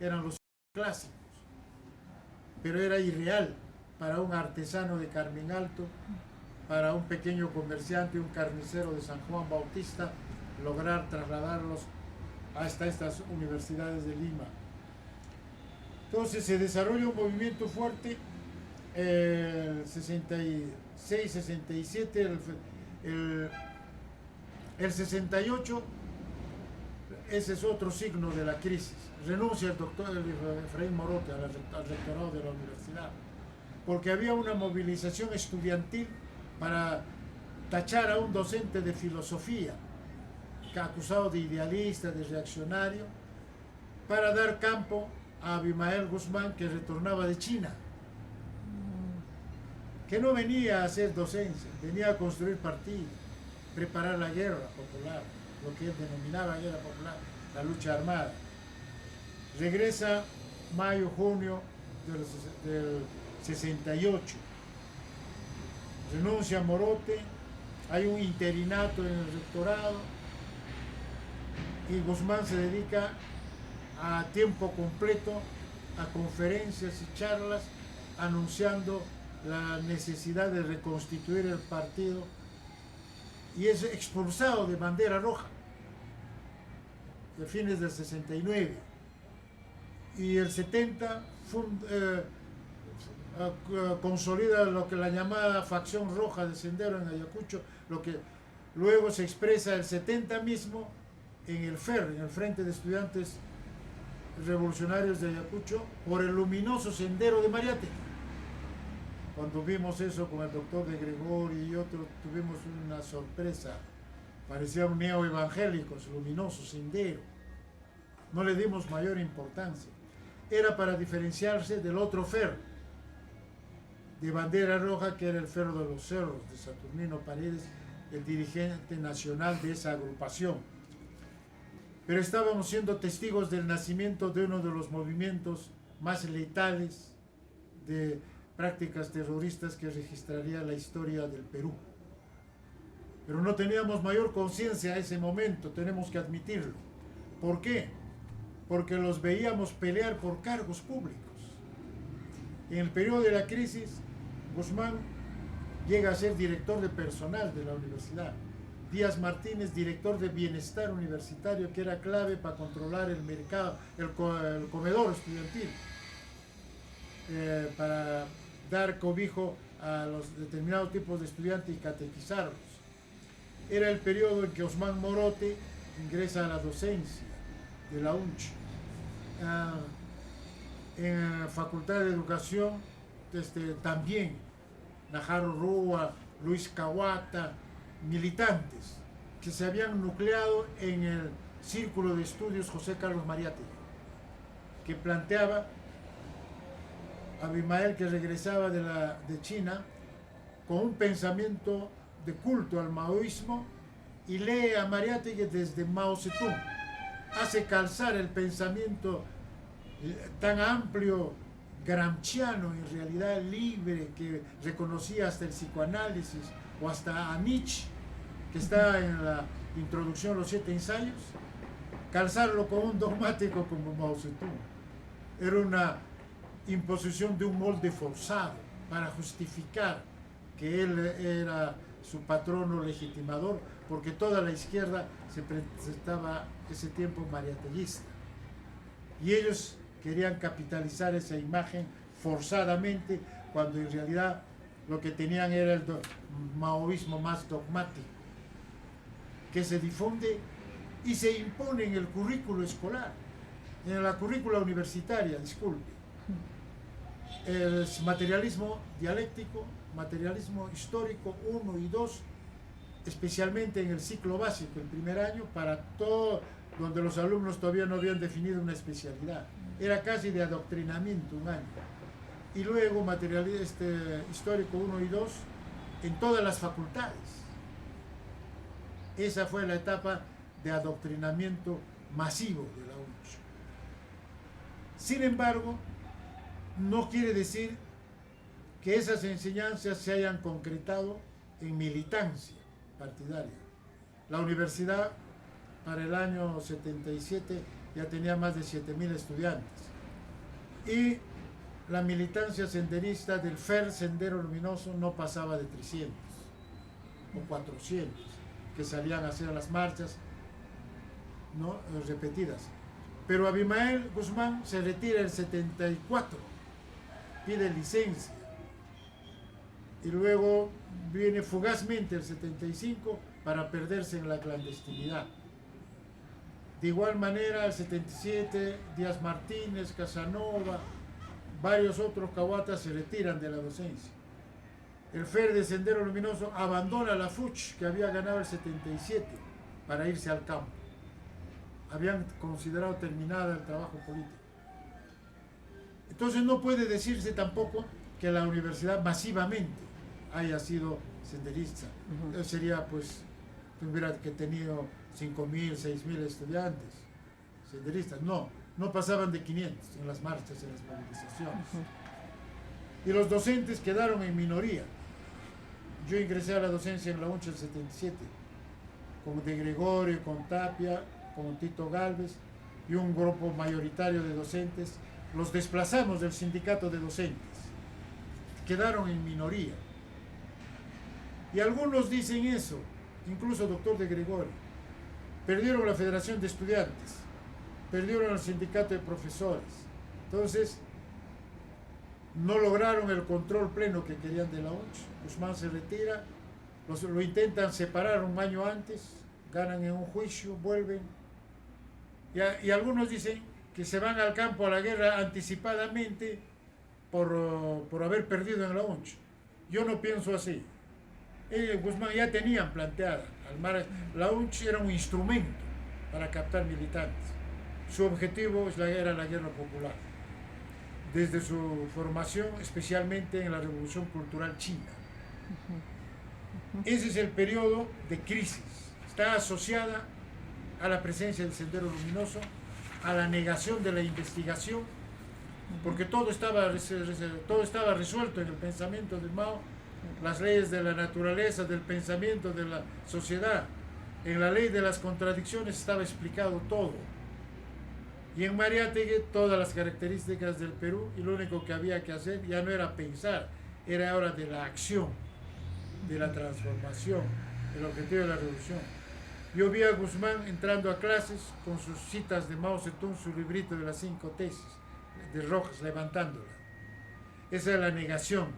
eran los clásicos, pero era irreal para un artesano de Carmen Alto, para un pequeño comerciante, un carnicero de San Juan Bautista, lograr trasladarlos hasta estas universidades de Lima. Entonces se desarrolla un movimiento fuerte, el 66, 67, el 68, ese es otro signo de la crisis. Renuncia el doctor Efraín Morote al rectorado de la universidad, porque había una movilización estudiantil para tachar a un docente de filosofía, acusado de idealista, de reaccionario, para dar campo a Abimael Guzmán, que retornaba de China, que no venía a hacer docencia, venía a construir partido, preparar la guerra popular, lo que él denominaba guerra popular, la lucha armada. Regresa mayo, junio del 68, renuncia Morote, hay un interinato en el rectorado y Guzmán se dedica a tiempo completo a conferencias y charlas anunciando la necesidad de reconstituir el partido, y es expulsado de Bandera Roja de fines del 69, y el 70 consolida lo que la llamada facción roja de Sendero en Ayacucho, lo que luego se expresa el 70 mismo en el FER, en el Frente de Estudiantes Revolucionarios de Ayacucho, por el luminoso sendero de Mariátegui. Cuando vimos eso con el doctor de Gregorio y otros, tuvimos una sorpresa, parecía un neoevangélico, ese luminoso sendero. No le dimos mayor importancia. Era para diferenciarse del otro FER, de Bandera Roja, que era el Ferro de los Cerros, de Saturnino Paredes, el dirigente nacional de esa agrupación. Pero estábamos siendo testigos del nacimiento de uno de los movimientos más letales de prácticas terroristas que registraría la historia del Perú. Pero no teníamos mayor conciencia a ese momento, tenemos que admitirlo. ¿Por qué? Porque los veíamos pelear por cargos públicos. En el periodo de la crisis, Guzmán llega a ser director de personal de la universidad. Díaz Martínez, director de bienestar universitario, que era clave para controlar el mercado, el comedor estudiantil, para dar cobijo a los determinados tipos de estudiantes y catequizarlos. Era el periodo en que Osman Morote ingresa a la docencia de la UNCH. En la Facultad de Educación, también Najaro Rúa, Luis Cahuata, militantes que se habían nucleado en el Círculo de Estudios José Carlos Mariátegui, que planteaba a Abimael, que regresaba de China con un pensamiento de culto al maoísmo, y lee a Mariátegui desde Mao Zedong, hace calzar el pensamiento tan amplio gramsciano, en realidad libre, que reconocía hasta el psicoanálisis o hasta a Nietzsche, que está en la introducción a los 7 ensayos, calzarlo con un dogmático como Mao Zedong. Era una imposición de un molde forzado para justificar que él era su patrono legitimador, porque toda la izquierda se presentaba ese tiempo mariateguista. Y ellos querían capitalizar esa imagen forzadamente, cuando en realidad lo que tenían era el maoísmo más dogmático, que se difunde y se impone en el currículo escolar, en la currícula universitaria, disculpe. El materialismo dialéctico, materialismo histórico 1 y 2, especialmente en el ciclo básico, el primer año, para todo, donde los alumnos todavía no habían definido una especialidad. Era casi de adoctrinamiento un año. Y luego materialismo histórico 1 y 2 en todas las facultades. Esa fue la etapa de adoctrinamiento masivo de la UNCH. Sin embargo, no quiere decir que esas enseñanzas se hayan concretado en militancia partidaria. La universidad, para el año 77, ya tenía más de 7.000 estudiantes. Y la militancia senderista del FER Sendero Luminoso no pasaba de 300 o 400 que salían a hacer las marchas, ¿no? Repetidas. Pero Abimael Guzmán se retira en el 74, pide licencia, y luego viene fugazmente el 75 para perderse en la clandestinidad. De igual manera, el 77, Díaz Martínez, Casanova, varios otros cahuatas se retiran de la docencia. El FER de Sendero Luminoso abandona la FUCH, que había ganado el 77, para irse al campo. Habían considerado terminada el trabajo político. Entonces no puede decirse tampoco que la universidad masivamente haya sido senderista. Sería, pues, tuviera que tenido 5.000, 6.000 estudiantes senderistas. No pasaban de 500 en las marchas, en las movilizaciones. Y los docentes quedaron en minoría. Yo ingresé a la docencia en la UNCH el 77, con De Gregorio, con Tapia, con Tito Galvez y un grupo mayoritario de docentes. Los desplazamos del sindicato de docentes. Quedaron en minoría. Y algunos dicen eso, incluso doctor De Gregorio. Perdieron la Federación de Estudiantes, perdieron el sindicato de profesores. Entonces, no lograron el control pleno que querían de la UNCH. Guzmán se retira, lo intentan separar un año antes, ganan en un juicio, vuelven. Y algunos dicen que se van al campo a la guerra anticipadamente por haber perdido en la UNCH. Yo no pienso así. Guzmán ya tenían planteada, la UNCH era un instrumento para captar militantes. Su objetivo era la guerra popular, desde su formación, especialmente en la Revolución Cultural China. Ese es el periodo de crisis. Está asociada a la presencia del Sendero Luminoso, a la negación de la investigación, porque todo estaba resuelto en el pensamiento de Mao, las leyes de la naturaleza, del pensamiento de la sociedad. En la ley de las contradicciones estaba explicado todo. Y en Mariátegui todas las características del Perú, y lo único que había que hacer ya no era pensar, era hora de la acción, de la transformación, el objetivo de la revolución. Yo vi a Guzmán entrando a clases con sus citas de Mao Zedong, su librito de las 5 tesis, de Rojas, levantándola. Esa es la negación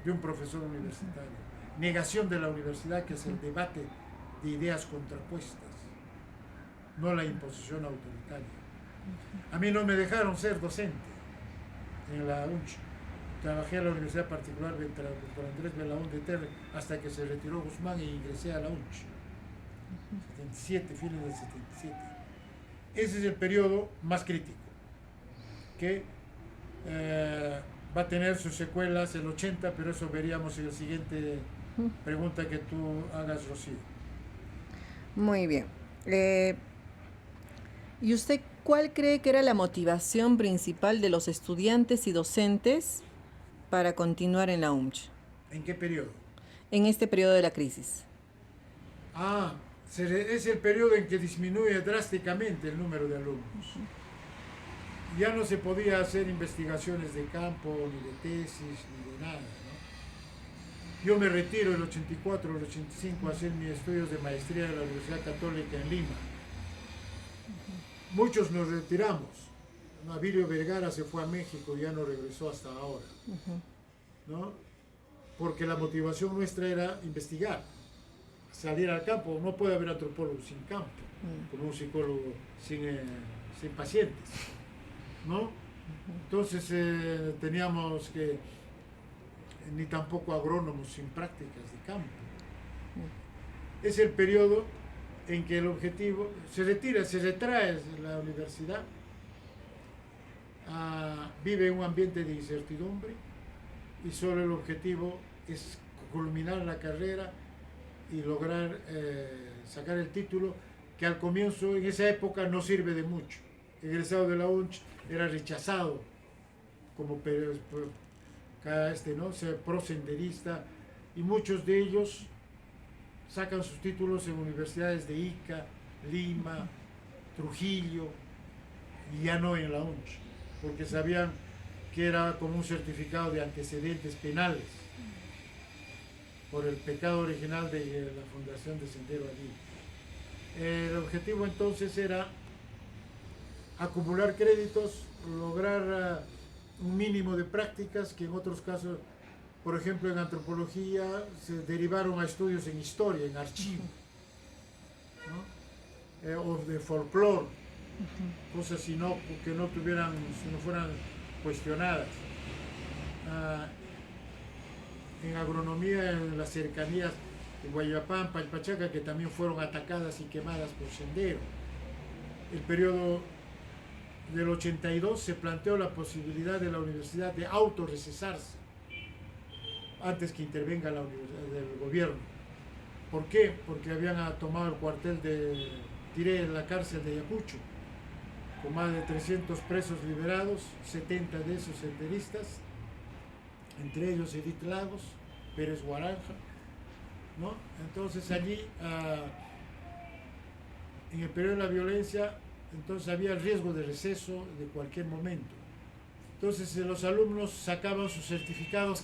de un profesor universitario. Negación de la universidad, que es el debate de ideas contrapuestas, no la imposición autoritaria. A mí no me dejaron ser docente en la UNCH. Trabajé en la Universidad Particular del Dr. Andrés Belaún de Terre hasta que se retiró Guzmán y ingresé a la UNCH. 77, fines del 77. Ese es el periodo más crítico, que va a tener sus secuelas el 80, pero eso veríamos en la siguiente pregunta que tú hagas, Rocío. Muy bien. ¿Y usted cuál cree que era la motivación principal de los estudiantes y docentes para continuar en la UNCH? ¿En qué periodo? En este periodo de la crisis. Es el periodo en que disminuye drásticamente el número de alumnos. Ya no se podía hacer investigaciones de campo, ni de tesis, ni de nada, ¿no? Yo me retiro el 84 o el 85 a hacer mis estudios de maestría de la Universidad Católica en Lima. Muchos nos retiramos. Abilio Vergara se fue a México y ya no regresó hasta ahora, ¿no? Porque la motivación nuestra era investigar, salir al campo. No puede haber antropólogo sin campo, como un psicólogo sin pacientes, ¿no? Entonces teníamos que, ni tampoco agrónomos sin prácticas de campo. Es el periodo en que el objetivo se retrae de la universidad, vive en un ambiente de incertidumbre y solo el objetivo es culminar la carrera y lograr sacar el título, que al comienzo, en esa época, no sirve de mucho. El egresado de la UNCH era rechazado como prosenderista, y muchos de ellos sacan sus títulos en universidades de Ica, Lima, Trujillo, y ya no en la UNCH, porque sabían que era como un certificado de antecedentes penales por el pecado original de la fundación de Sendero allí. El objetivo entonces era acumular créditos, lograr un mínimo de prácticas que en otros casos, por ejemplo en antropología, se derivaron a estudios en historia, en archivo, ¿no? O de folclore, cosas que no tuvieran, si no fueran cuestionadas. En agronomía, en las cercanías de Guayapán, Palpachaca, que también fueron atacadas y quemadas por Sendero. El periodo del 82 se planteó la posibilidad de la universidad de autorrecesarse antes que intervenga la universidad del gobierno. ¿Por qué? Porque habían tomado el cuartel de Tiré en la cárcel de Ayacucho, con más de 300 presos liberados, 70 de esos senderistas, entre ellos Edith Lagos, Pérez Guaranja, ¿no? Entonces allí, en el periodo de la violencia, entonces había el riesgo de receso de cualquier momento. Entonces los alumnos sacaban sus certificados